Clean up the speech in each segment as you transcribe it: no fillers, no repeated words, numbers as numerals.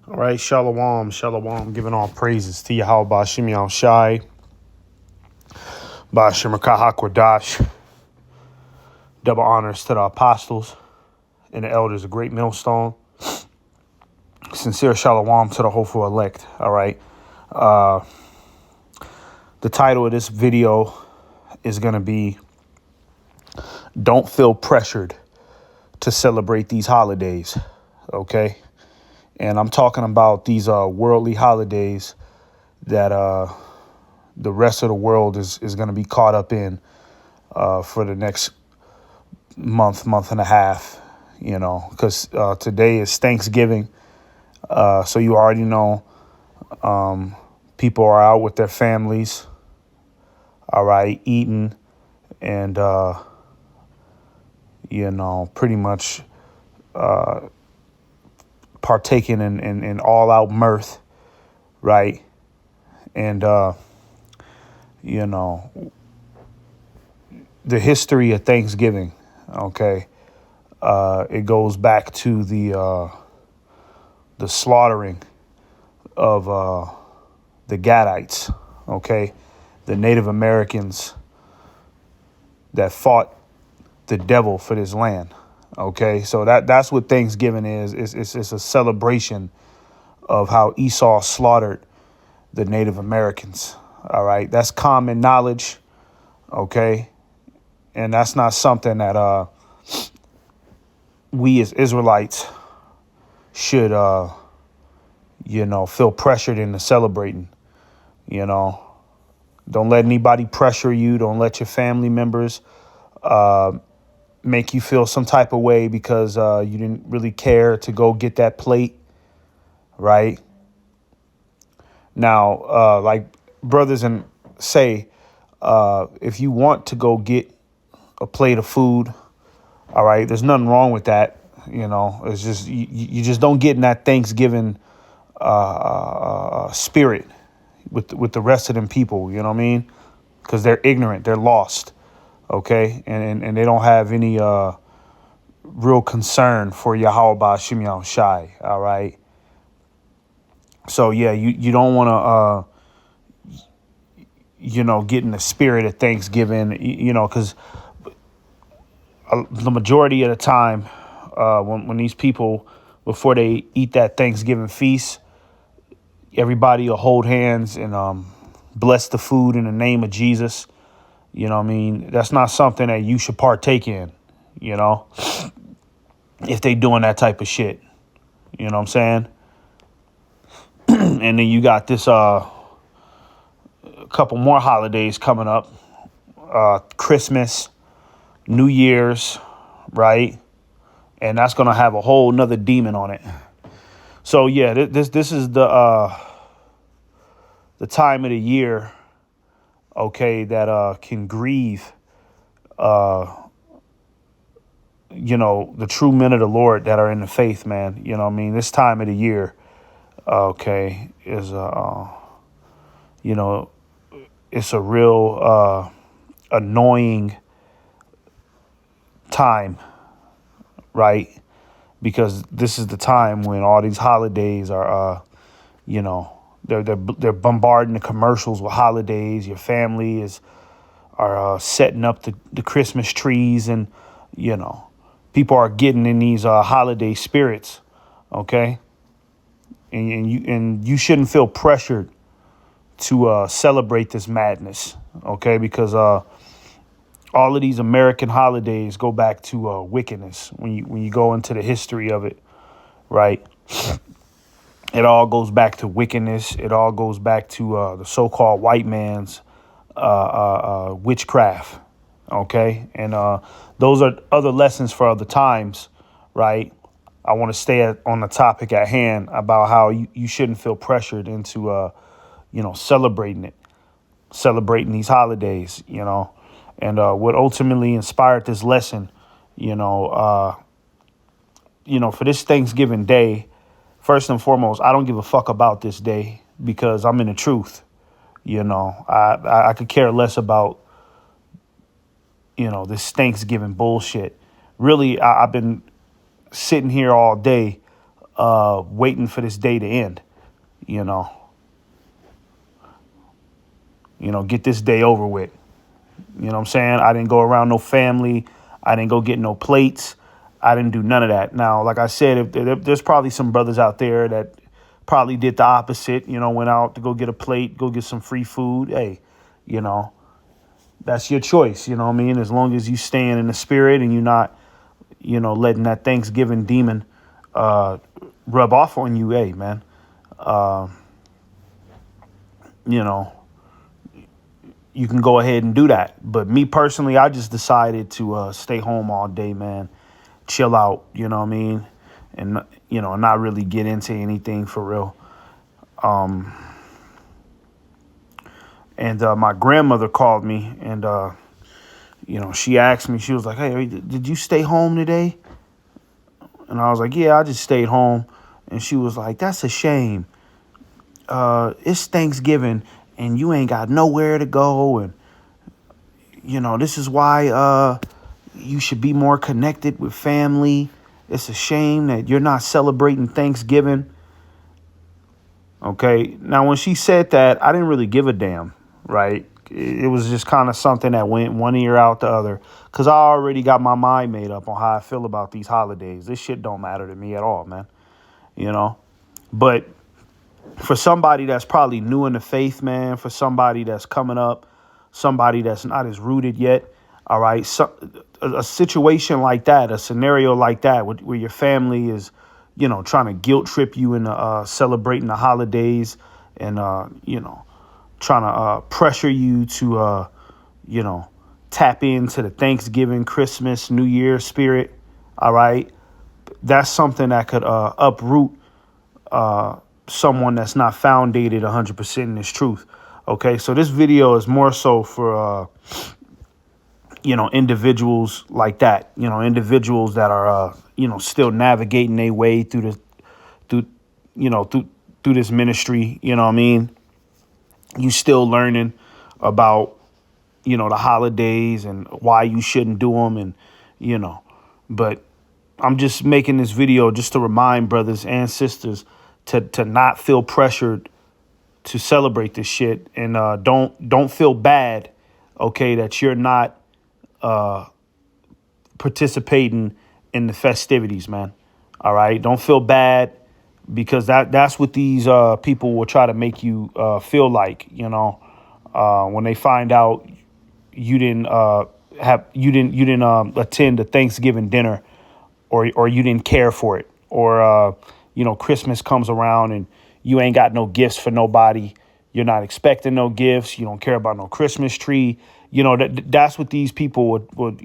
All right, Shalom, Shalom, giving all praises to Yahweh Bashim Yahweh Shai, Bashim Kahakwadash, double honors to the apostles and the elders of Great Millstone. Sincere Shalom to the hopeful elect. All right. The title of this video is going to be Don't Feel Pressured to Celebrate These Holidays. Okay. And I'm talking about these worldly holidays that the rest of the world is going to be caught up in for the next month and a half, because today is Thanksgiving. So you already know people are out with their families, all right, eating and, pretty much partaking in all out mirth, right? And, the history of Thanksgiving, okay, it goes back to the slaughtering of the Gadites, okay, the Native Americans that fought the devil for this land, okay. So that's what Thanksgiving is. It's a celebration of how Esau slaughtered the Native Americans, all right. That's common knowledge, okay, and that's not something that we as Israelites should feel pressured into celebrating. Don't let anybody pressure you. Don't let your family members make you feel some type of way because you didn't really care to go get that plate, right? Now, like brothers and say, if you want to go get a plate of food, all right, there's nothing wrong with that. It's just you just don't get in that Thanksgiving spirit with the rest of them people. You know what I mean? Because they're ignorant, they're lost, okay, and they don't have any real concern for Yahweh Ba'ashim Yahweh Shai. All right. So yeah, you don't want to get in the spirit of Thanksgiving, because the majority of the time, when these people, before they eat that Thanksgiving feast, everybody will hold hands and bless the food in the name of Jesus. You know what I mean? That's not something that you should partake in, if they doing that type of shit. You know what I'm saying? And then you got this couple more holidays coming up. Christmas, New Year's, right? And that's going to have a whole nother demon on it. So yeah, this is the time of the year, okay, that can grieve the true men of the Lord that are in the faith, man. You know what I mean? This time of the year, okay, is it's a real annoying time, right? Because this is the time when all these holidays are, they're bombarding the commercials with holidays. Your family are setting up the Christmas trees, and people are getting in these holiday spirits, okay. And you shouldn't feel pressured to celebrate this madness, okay, because all of these American holidays go back to wickedness. When you go into the history of it, right? It all goes back to wickedness. It all goes back to the so-called white man's witchcraft, okay? And those are other lessons for other times, right? I want to stay on the topic at hand about how you shouldn't feel pressured into, celebrating these holidays, And what ultimately inspired this lesson, for this Thanksgiving Day, first and foremost, I don't give a fuck about this day because I'm in the truth. I could care less about, this Thanksgiving bullshit. Really, I've been sitting here all day waiting for this day to end, you know. Get this day over with. You know what I'm saying? I didn't go around no family. I didn't go get no plates. I didn't do none of that. Now, like I said, if there's probably some brothers out there that probably did the opposite, went out to go get a plate, go get some free food. Hey, you know, that's your choice. You know what I mean? As long as you staying in the spirit and you're not, letting that Thanksgiving demon rub off on you. Hey, man, you know, you can go ahead and do that. But me personally, I just decided to stay home all day, man. Chill out, you know what I mean? And, not really get into anything for real. And my grandmother called me and, she asked me, she was like, hey, did you stay home today? And I was like, yeah, I just stayed home. And she was like, that's a shame. It's Thanksgiving and you ain't got nowhere to go. And, this is why you should be more connected with family. It's a shame that you're not celebrating Thanksgiving. Okay. Now, when she said that, I didn't really give a damn, right? It was just kind of something that went one ear out the other because I already got my mind made up on how I feel about these holidays. This shit don't matter to me at all, man. But for somebody that's probably new in the faith, man, for somebody that's coming up, somebody that's not as rooted yet, all right, so, a situation like that, a scenario like that where your family is, trying to guilt trip you into celebrating the holidays and, trying to pressure you to, tap into the Thanksgiving, Christmas, New Year spirit, all right, that's something that could uproot someone that's not foundated 100% in this truth. Okay, so this video is more so for, individuals like that, individuals that are, still navigating their way through this ministry. You know what I mean? You still learning about, the holidays and why you shouldn't do them. And, but I'm just making this video just to remind brothers and sisters to not feel pressured to celebrate this shit. And don't feel bad, okay, that you're not participating in the festivities, man. All right. Don't feel bad because that's what these people will try to make you feel like, when they find out you didn't attend the Thanksgiving dinner or you didn't care for it or, Christmas comes around and you ain't got no gifts for nobody. You're not expecting no gifts. You don't care about no Christmas tree. That's what these people would,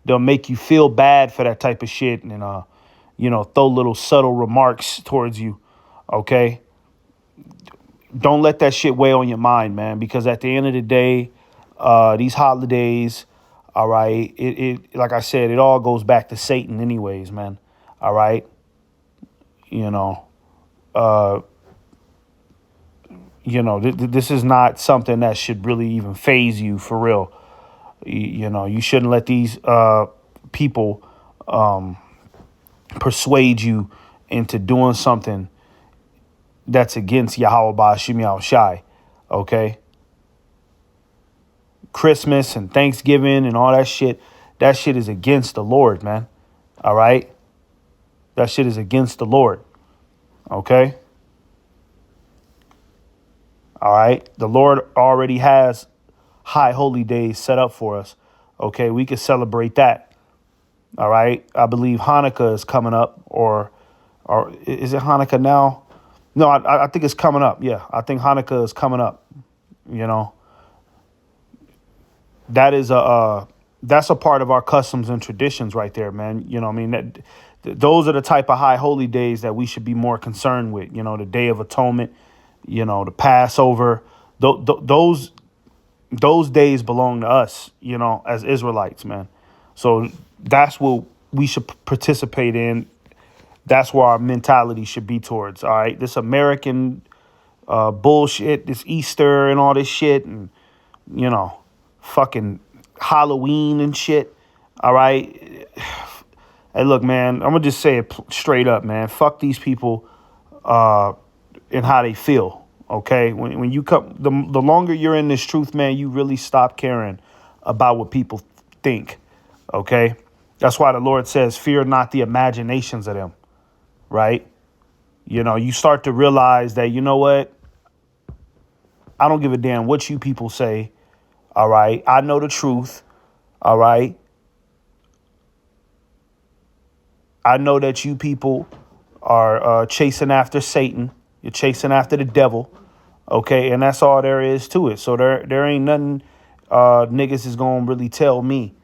they'll make you feel bad for that type of shit and, throw little subtle remarks towards you. Okay. Don't let that shit weigh on your mind, man, because at the end of the day, these holidays, all right, it like I said, it all goes back to Satan anyways, man. All right. This is not something that should really even faze you for real. You shouldn't let these people persuade you into doing something that's against Yahweh Ba'ashim Yahushai. Okay? Christmas and Thanksgiving and all that shit is against the Lord, man. All right? That shit is against the Lord. Okay? All right? The Lord already has high holy days set up for us. Okay? We could celebrate that. All right? I believe Hanukkah is coming up or is it Hanukkah now? No, I think it's coming up. Yeah, I think Hanukkah is coming up. That is that's a part of our customs and traditions right there, man. I mean, those are the type of high holy days that we should be more concerned with. The Day of Atonement, the Passover. Those days belong to us, as Israelites, man. So that's what we should participate in. That's where our mentality should be towards. All right. This American bullshit, this Easter and all this shit and, fucking Halloween and shit. All right. Hey, look, man, I'm gonna just say it straight up, man. Fuck these people uh, and how they feel. Okay, when you come, the longer you're in this truth, man, you really stop caring about what people think. Okay, that's why the Lord says, "Fear not the imaginations of them." Right? You know, you start to realize that you know what, I don't give a damn what you people say. All right, I know the truth. All right, I know that you people are chasing after Satan. You're chasing after the devil. Okay, and that's all there is to it. So there ain't nothing niggas is gonna really tell me.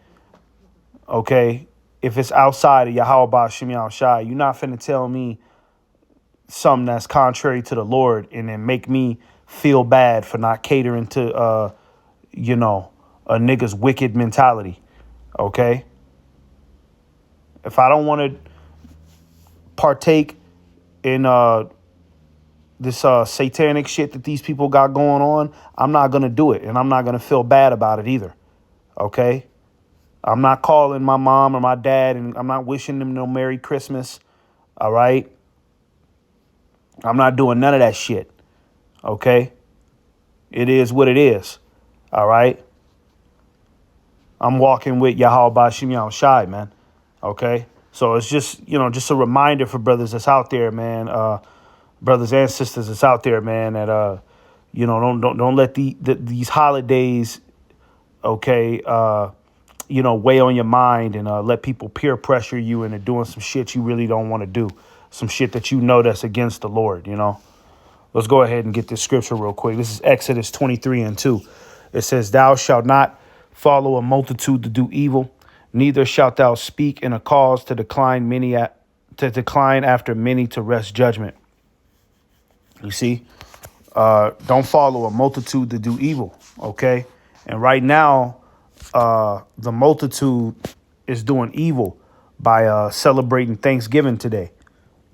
Okay, if it's outside of Yahweh Shem Yahweh Shai, you're not finna tell me something that's contrary to the Lord and then make me feel bad for not catering to you know, a nigga's wicked mentality. Okay, if I don't want to partake in this satanic shit that these people got going on, I'm not gonna do it, and I'm not gonna feel bad about it either. Okay, I'm not calling my mom or my dad, and I'm not wishing them no Merry Christmas. All right, I'm not doing none of that shit. Okay, it is what it is. All right, I'm walking with Yahweh Bashim Yahweh Shai, man. Okay, so it's just just a reminder for brothers that's out there, man. Brothers and sisters that's out there, man. That don't let these holidays, okay, weigh on your mind and let people peer pressure you into doing some shit you really don't want to do, some shit that you know that's against the Lord. Let's go ahead and get this scripture real quick. This is Exodus 23:2. It says, "Thou shalt not follow a multitude to do evil, neither shalt thou speak in a cause to decline after many to wrest judgment." You see, don't follow a multitude to do evil. Okay, and right now, the multitude is doing evil by celebrating Thanksgiving today.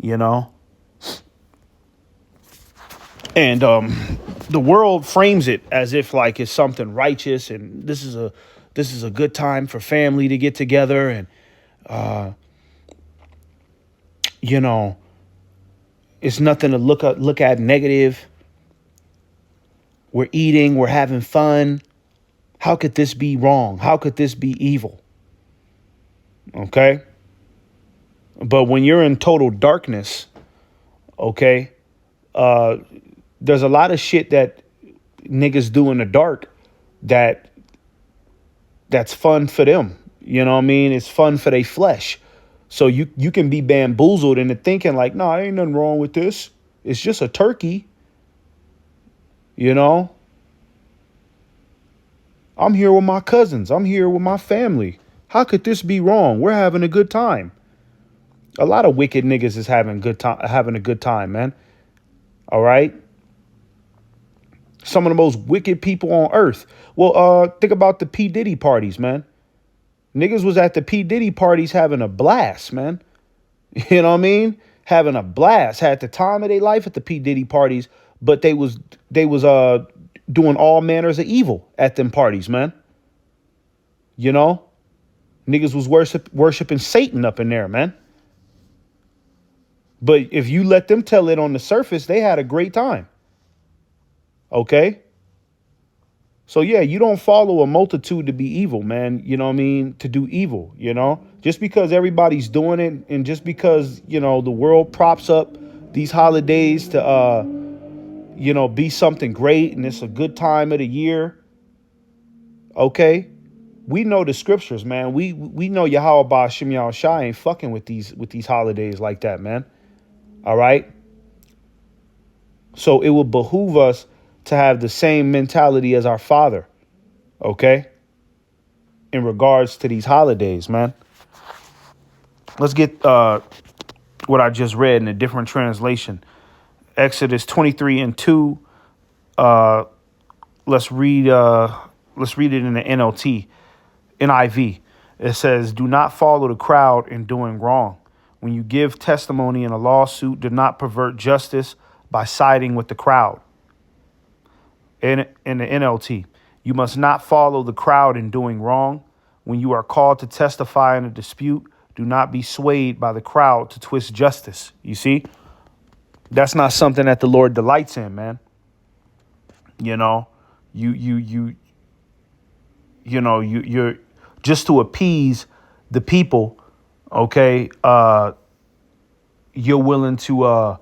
You know, and the world frames it as if like it's something righteous, and this is a good time for family to get together, and you know, it's nothing to look at negative. We're eating, we're having fun. How could this be wrong? How could this be evil? Okay. But when you're in total darkness, okay, there's a lot of shit that niggas do in the dark that's fun for them. You know what I mean? It's fun for their flesh. So you can be bamboozled into thinking like, no, ain't nothing wrong with this. It's just a turkey. You know, I'm here with my cousins. I'm here with my family. How could this be wrong? We're having a good time. A lot of wicked niggas is having a good time, man. All right. Some of the most wicked people on earth. Well, think about the P. Diddy parties, man. Niggas was at the P. Diddy parties having a blast, man. You know what I mean? Having a blast. Had the time of their life at the P. Diddy parties, but they was doing all manners of evil at them parties, man. You know? Niggas was worshiping Satan up in there, man. But if you let them tell it on the surface, they had a great time. Okay? So, yeah, you don't follow a multitude to be evil, man. You know what I mean? To do evil, Just because everybody's doing it and just because, the world props up these holidays to, be something great and it's a good time of the year. Okay? We know the scriptures, man. We know Yahweh Ba'Shem Yahweh Shai ain't fucking with these holidays like that, man. All right? So it will behoove us to have the same mentality as our Father, okay? In regards to these holidays, man. Let's get what I just read in a different translation. Exodus 23:2. Let's read it in the NIV. It says, "Do not follow the crowd in doing wrong. When you give testimony in a lawsuit, do not pervert justice by siding with the crowd." In the NLT, "You must not follow the crowd in doing wrong. When you are called to testify in a dispute, Do not be swayed by the crowd to twist justice. You see, that's not something that the Lord delights in, man. You know, you're just to appease the people. Okay. You're willing to,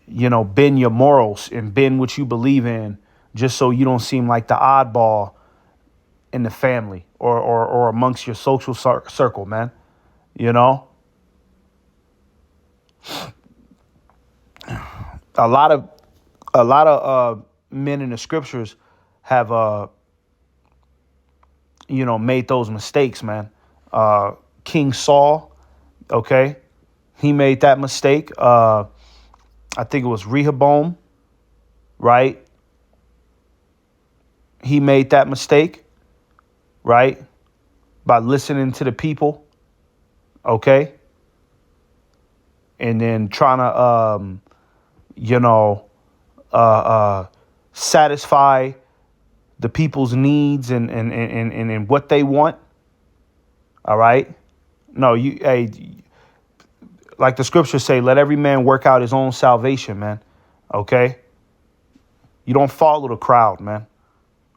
bend your morals and bend what you believe in just so you don't seem like the oddball in the family or amongst your social circle, man. You know, a lot of men in the scriptures have made those mistakes, man. King Saul, okay, he made that mistake. I think it was Rehoboam, right? He made that mistake, right? By listening to the people, okay? And then trying to, satisfy the people's needs and what they want. All right. No, like the scriptures say, let every man work out his own salvation, man. Okay. You don't follow the crowd, man.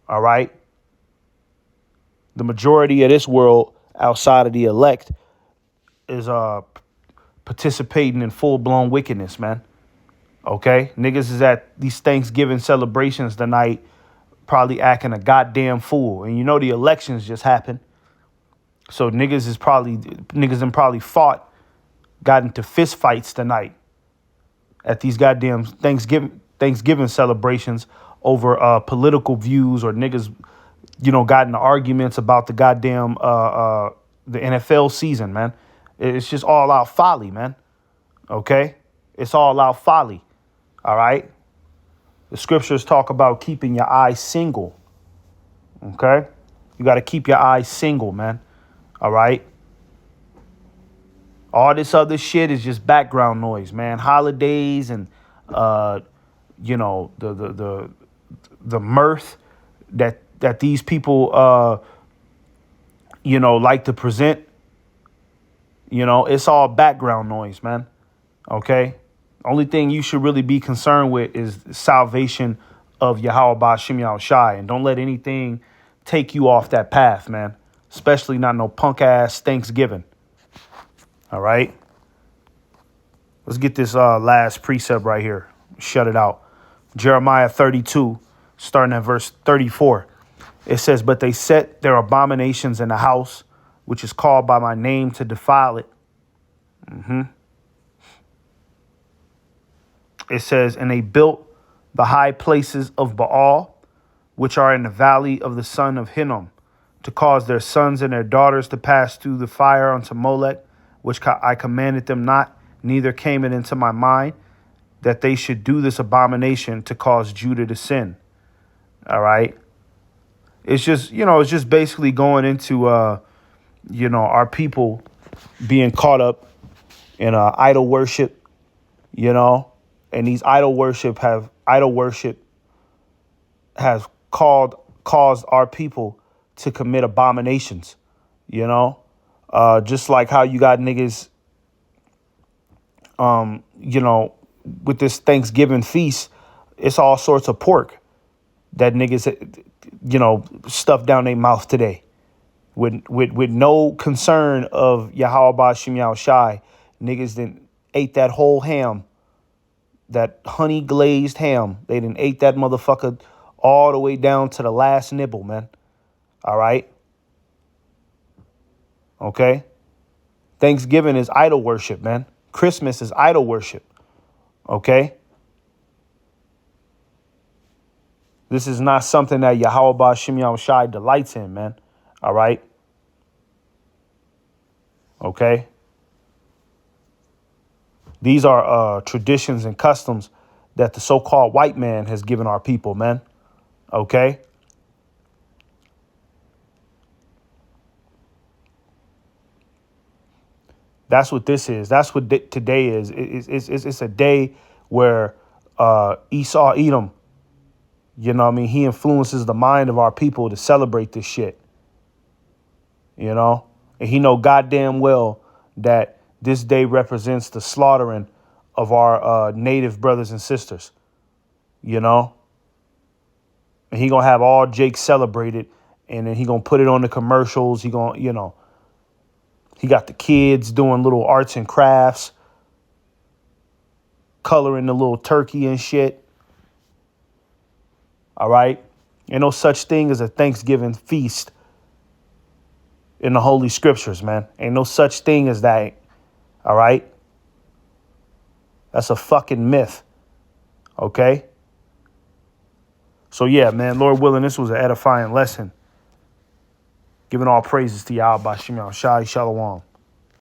All right. The majority of this world outside of the elect is participating in full blown wickedness, man. Okay. Niggas is at these Thanksgiving celebrations tonight, probably acting a goddamn fool. And the elections just happened. So niggas probably got into fist fights tonight at these goddamn Thanksgiving celebrations over political views, or niggas, got into arguments about the goddamn the NFL season, man. It's just all out folly, man. Okay? It's all out folly. All right? The scriptures talk about keeping your eyes single. Okay? You got to keep your eyes single, man. All right? All this other shit is just background noise, man. Holidays and the mirth that these people like to present. It's all background noise, man. Okay? Only thing you should really be concerned with is salvation of Yahweh Ba'Shem Yahushai. And don't let anything take you off that path, man. Especially not no punk ass Thanksgiving. All right. Let's get this last precept right here. Shut it out. Jeremiah 32, starting at verse 34. It says, but they set their abominations in the house, which is called by my name, to defile it. It says, and they built the high places of Baal, which are in the valley of the son of Hinnom, to cause their sons and their daughters to pass through the fire unto Molech, which I commanded them not, neither came it into my mind that they should do this abomination to cause Judah to sin. All right. It's just, it's just basically going into, our people being caught up in idol worship, and these idol worship has caused our people to commit abominations, just like how you got niggas, with this Thanksgiving feast, it's all sorts of pork that niggas, stuff down their mouth today with no concern of Yahweh Ba'Shem Yahushai. Niggas didn't ate that whole ham, that honey glazed ham. They didn't ate that motherfucker all the way down to the last nibble, man. All right. Okay. Thanksgiving is idol worship, man. Christmas is idol worship. Okay. This is not something that Yahweh Ba'Shem Yahushai delights in, man. All right. Okay. These are traditions and customs that the so-called white man has given our people, man. Okay. That's what this is. That's what today is. It's a day where Esau Edom, he influences the mind of our people to celebrate this shit. And he know goddamn well that this day represents the slaughtering of our native brothers and sisters, you know? And he gonna have all Jake celebrated, and then he gonna put it on the commercials. He gonna, you know, he got the kids doing little arts and crafts, coloring the little turkey and shit. All right? Ain't no such thing as a Thanksgiving feast in the Holy Scriptures, man. Ain't no such thing as that. All right? That's a fucking myth. Okay? So, yeah, man, Lord willing, this was an edifying lesson. Giving all praises to Yahweh Shem Shai Shalom.